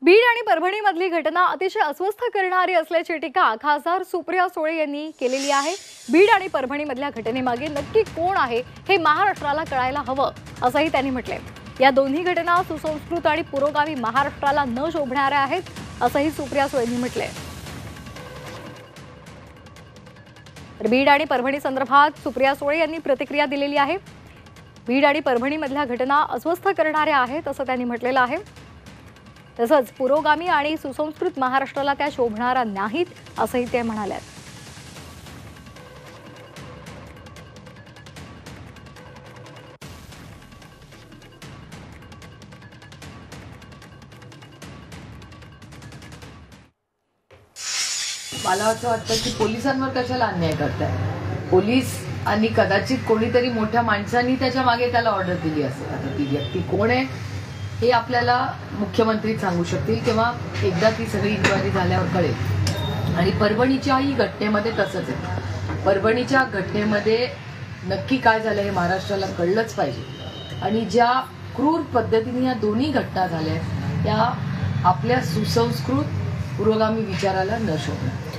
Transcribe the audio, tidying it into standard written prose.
बीड आणि परभणीमधली घटना अतिशय अस्वस्थ करणारी असल्याची टीका खासदार सुप्रिया सुळे यांनी केलेली आहे। बीड आणि परभणीमधल्या घटनेमागे नक्की कोण आहे हे महाराष्ट्राला कळायला हवं असंही त्यांनी म्हटलंय। या दोन्ही घटना सुसंस्कृत आणि पुरोगामी महाराष्ट्राला न शोभणाऱ्या आहेत असंही सुप्रिया सुळे यांनी म्हटलंय। बीड आणि परभणी संदर्भात सुप्रिया सुळे यांनी प्रतिक्रिया दिलेली आहे। बीड आणि परभणीमधल्या घटना अस्वस्थ करणाऱ्या आहेत असं त्यांनी म्हटलेलं आहे। तसंच पुरोगामी आणि सुसंस्कृत महाराष्ट्राला त्या शोभणारा नाहीत असंही ते म्हणाले। मला असं वाटतं की पोलिसांवर कशाला अन्याय करताय। पोलीस आणि कदाचित कोणीतरी मोठ्या माणसांनी त्याच्या मागे त्याला ऑर्डर दिली असेल। आता ती व्यक्ती कोण आहे हे आपल्याला मुख्यमंत्री सांगू शकतील किंवा एकदा ती सगळी इन्क्वायरी झाल्यावर कळेल। आणि परभणीच्याही घटनेमध्ये तसंच आहे। परभणीच्या घटनेमध्ये नक्की काय झालं हे महाराष्ट्राला कळलंच पाहिजे। आणि ज्या क्रूर पद्धतीने या दोन्ही घटना झाल्या त्या आपल्या सुसंस्कृत पुरोगामी विचाराला न शोभणार।